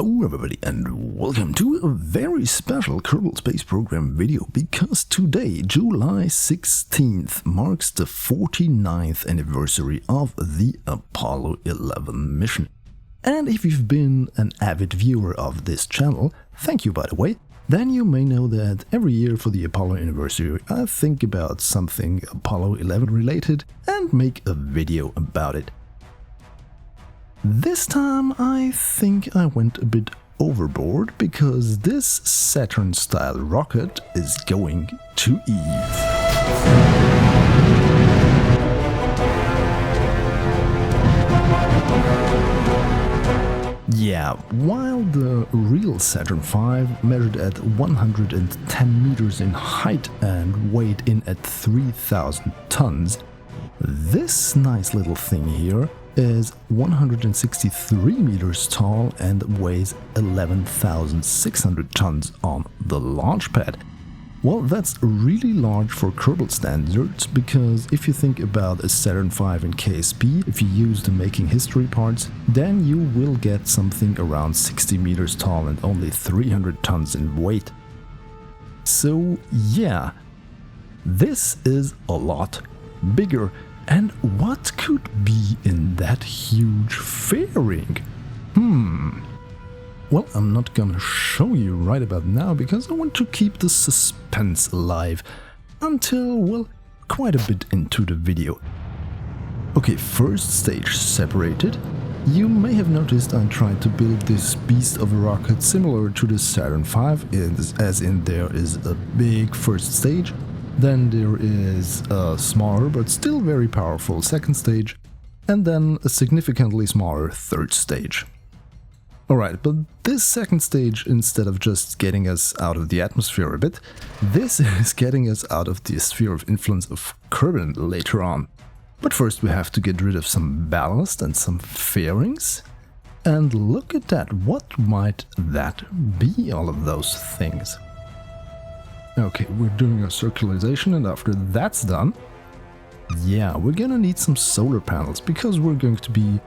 Hello everybody and welcome to a very special Kerbal Space Program video, because today, July 16th, marks the 49th anniversary of the Apollo 11 mission. And if you've been an avid viewer of this channel, thank you by the way, then you may know that every year for the Apollo anniversary I think about something Apollo 11 related and make a video about it. This time I think I went a bit overboard, because this Saturn-style rocket is going to Eve. Yeah, while the real Saturn V measured at 110 meters in height and weighed in at 3,000 tons, this nice little thing here is 163 meters tall and weighs 11,600 tons on the launch pad. Well, that's really large for Kerbal standards, because if you think about a Saturn V in KSP, if you use the making history parts, then you will get something around 60 meters tall and only 300 tons in weight. So yeah, this is a lot bigger. And what could be in that huge fairing? Well, I'm not gonna show you right about now, because I want to keep the suspense alive until, well, quite a bit into the video. Okay, first stage separated. You may have noticed I tried to build this beast of a rocket similar to the Saturn V, as in there is a big first stage. Then there is a smaller but still very powerful second stage, and then a significantly smaller third stage. Alright, but this second stage, instead of just getting us out of the atmosphere a bit, this is getting us out of the sphere of influence of Kerbal later on. But first we have to get rid of some ballast and some fairings. And look at that, what might that be, all of those things? Okay, we're doing a circularization, and after that's done, yeah, we're gonna need some solar panels, because we're going to be,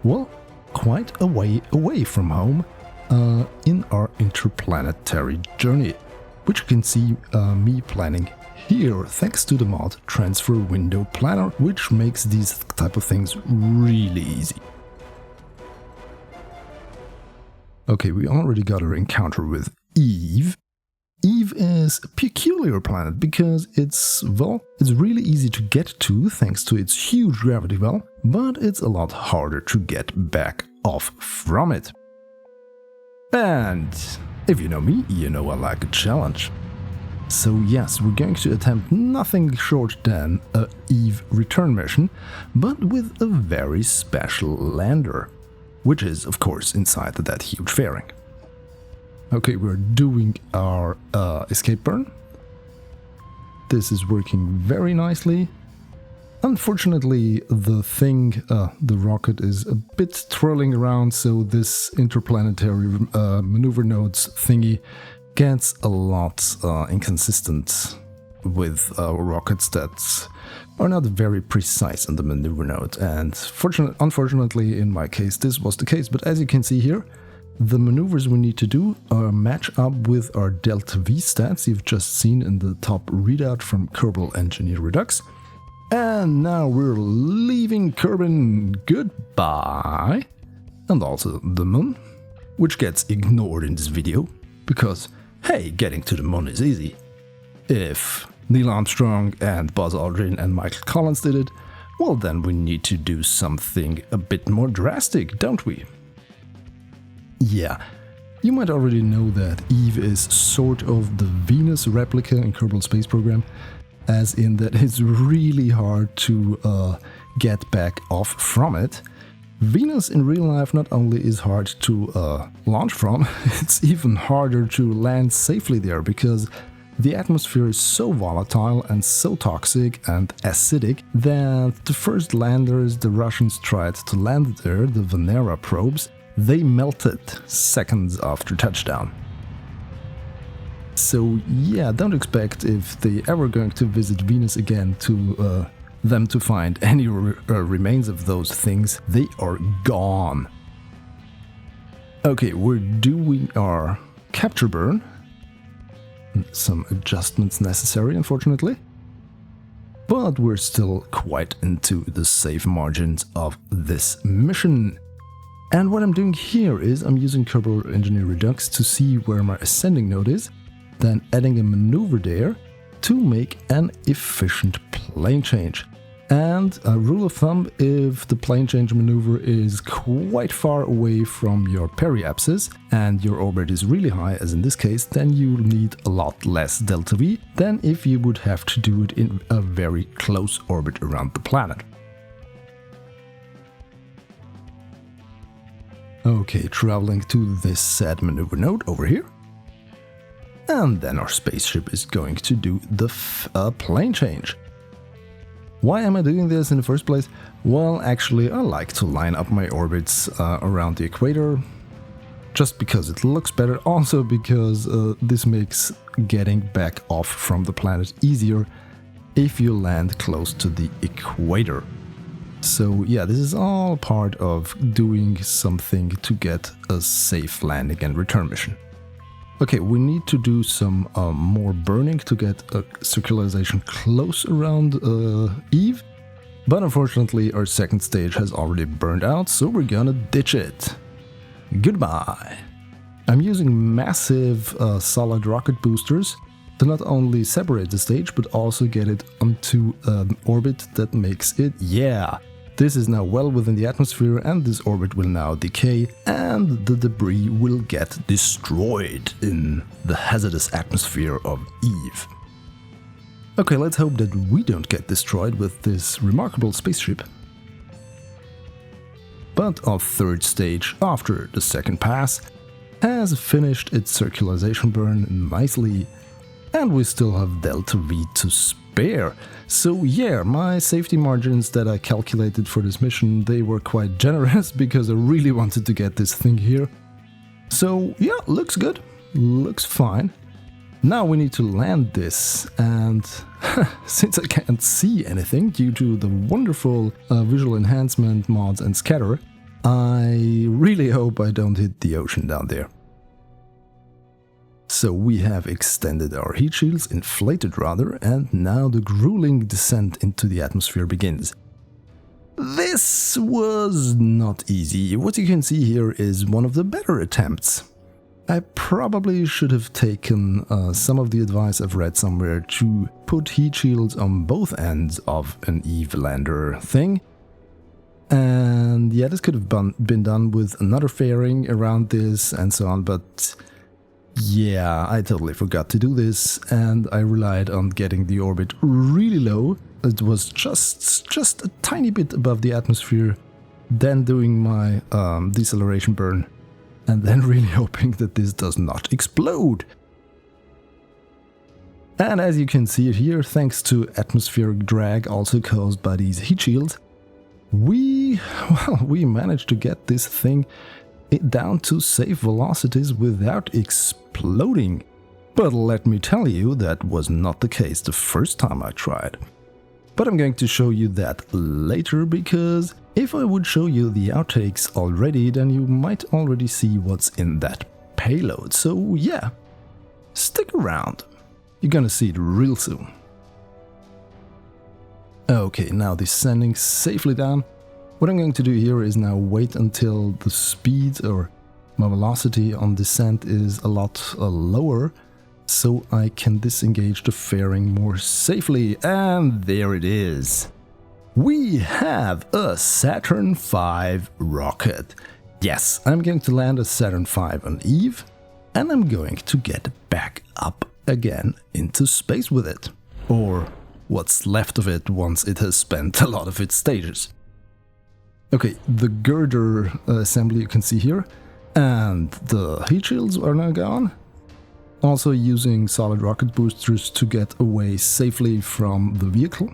well, quite a way away from home in our interplanetary journey, which you can see me planning here thanks to the mod Transfer Window Planner, which makes these type of things really easy. Okay, we already got our encounter with Eve. Eve is a peculiar planet because it's really easy to get to thanks to its huge gravity well, but it's a lot harder to get back off from it. And if you know me, you know I like a challenge. So yes, we're going to attempt nothing short than a Eve return mission, but with a very special lander, which is of course inside that huge fairing. Okay, we're doing our escape burn. This is working very nicely. Unfortunately, the rocket is a bit twirling around, so this interplanetary maneuver nodes thingy gets a lot inconsistent with rockets that are not very precise in the maneuver node. And unfortunately, in my case, this was the case. But as you can see here, the maneuvers we need to do match up with our Delta V stats you've just seen in the top readout from Kerbal Engineer Redux. And now we're leaving Kerbal, goodbye! And also the moon, which gets ignored in this video, because, hey, getting to the moon is easy. If Neil Armstrong and Buzz Aldrin and Michael Collins did it, well then we need to do something a bit more drastic, don't we? Yeah, you might already know that Eve is sort of the Venus replica in Kerbal Space Program, as in that it's really hard to get back off from it. Venus in real life not only is hard to launch from, it's even harder to land safely there, because the atmosphere is so volatile and so toxic and acidic that the first landers the Russians tried to land there, the Venera probes, they melted seconds after touchdown. So yeah, don't expect, if they ever going to visit Venus again, to them to find any remains of those things. They are gone. Okay, we're doing our capture burn. Some adjustments necessary, unfortunately. But we're still quite into the safe margins of this mission. And what I'm doing here is I'm using Kerbal Engineer Redux to see where my ascending node is, then adding a maneuver there to make an efficient plane change. And a rule of thumb, if the plane change maneuver is quite far away from your periapsis and your orbit is really high, as in this case, then you need a lot less delta V than if you would have to do it in a very close orbit around the planet. Okay, traveling to this said maneuver node over here. And then our spaceship is going to do the plane change. Why am I doing this in the first place? Well, actually, I like to line up my orbits around the equator, just because it looks better, also because this makes getting back off from the planet easier if you land close to the equator. So yeah, this is all part of doing something to get a safe landing and return mission. Okay, we need to do some more burning to get a circularization close around Eve, but unfortunately our second stage has already burned out, so we're gonna ditch it. Goodbye! I'm using massive solid rocket boosters to not only separate the stage, but also get it onto an orbit that makes it, yeah! This is now well within the atmosphere, and this orbit will now decay and the debris will get destroyed in the hazardous atmosphere of Eve. Okay, let's hope that we don't get destroyed with this remarkable spaceship. But our third stage, after the second pass, has finished its circularization burn nicely, and we still have delta V to spare. So yeah, my safety margins that I calculated for this mission, they were quite generous because I really wanted to get this thing here. So yeah, looks good, looks fine. Now we need to land this, and since I can't see anything due to the wonderful visual enhancement mods and scatter, I really hope I don't hit the ocean down there. So we have extended our heat shields, inflated rather, and now the grueling descent into the atmosphere begins. This was not easy. What you can see here is one of the better attempts. I probably should have taken some of the advice I've read somewhere to put heat shields on both ends of an Eve lander thing. And yeah, this could have been done with another fairing around this and so on, but yeah, I totally forgot to do this, and I relied on getting the orbit really low. It was just a tiny bit above the atmosphere, then doing my deceleration burn, and then really hoping that this does not explode. And as you can see here, thanks to atmospheric drag also caused by these heat shields, we managed to get this thing down to safe velocities without exploding. But let me tell you, that was not the case the first time I tried. But I'm going to show you that later, because if I would show you the outtakes already, then you might already see what's in that payload. So yeah, stick around. You're gonna see it real soon. Okay, now descending safely down. What I'm going to do here is now wait until the speed or my velocity on descent is a lot lower, so I can disengage the fairing more safely. And there it is. We have a Saturn V rocket. Yes, I'm going to land a Saturn V on Eve, and I'm going to get back up again into space with it. Or what's left of it once it has spent a lot of its stages. Okay, the girder assembly you can see here, and the heat shields are now gone. Also using solid rocket boosters to get away safely from the vehicle.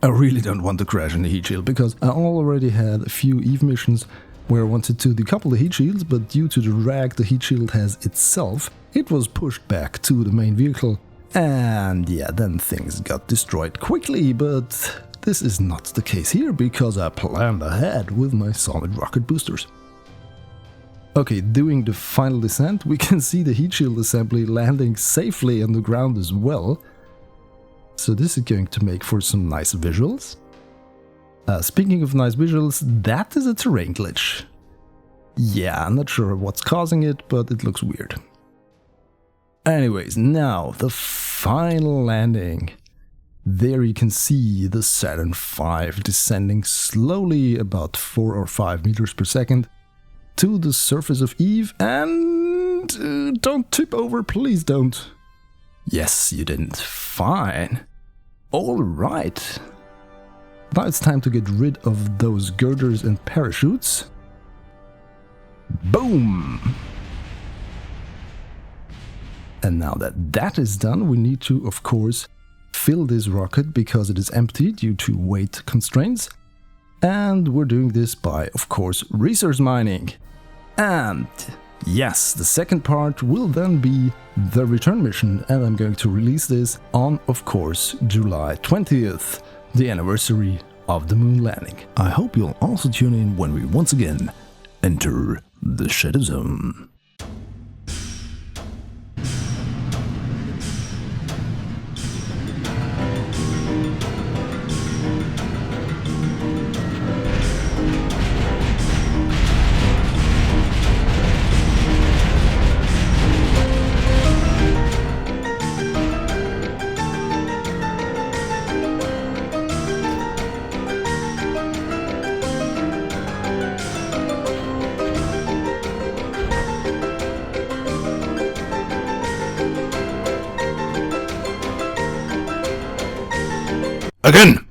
I really don't want to crash in the heat shield, because I already had a few Eve missions where I wanted to decouple the heat shields, but due to the drag the heat shield has itself, it was pushed back to the main vehicle, and yeah, then things got destroyed quickly. But this is not the case here, because I planned ahead with my solid rocket boosters. Okay, doing the final descent, we can see the heat shield assembly landing safely on the ground as well. So this is going to make for some nice visuals. Speaking of nice visuals, that is a terrain glitch. Yeah, I'm not sure what's causing it, but it looks weird. Anyways, now the final landing. There you can see the Saturn V descending slowly about 4 or 5 meters per second to the surface of Eve, and don't tip over, please don't. Yes, you didn't. Fine. Alright. Now it's time to get rid of those girders and parachutes. Boom! And now that that is done, we need to, of course, fill this rocket because it is empty due to weight constraints. And we're doing this by, of course, resource mining. And yes, the second part will then be the return mission, and I'm going to release this on, of course, July 20th, the anniversary of the moon landing. I hope you'll also tune in when we once again enter the ShadowZone. Again!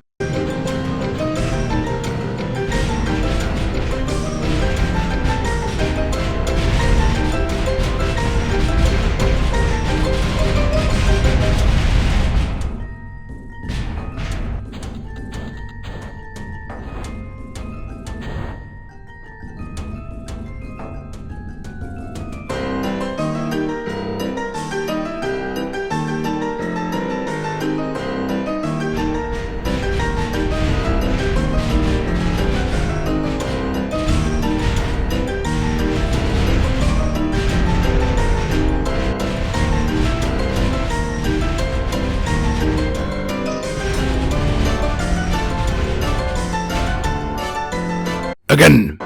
Again!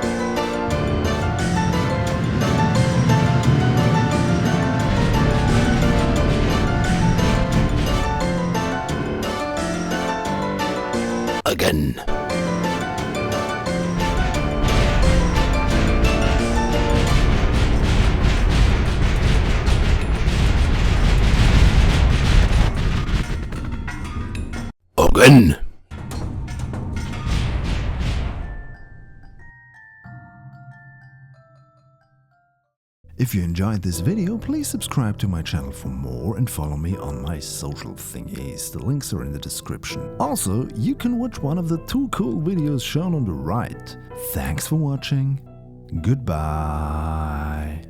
Again! Again! If you enjoyed this video, please subscribe to my channel for more and follow me on my social thingies. The links are in the description. Also, you can watch one of the 2 cool videos shown on the right. Thanks for watching. Goodbye.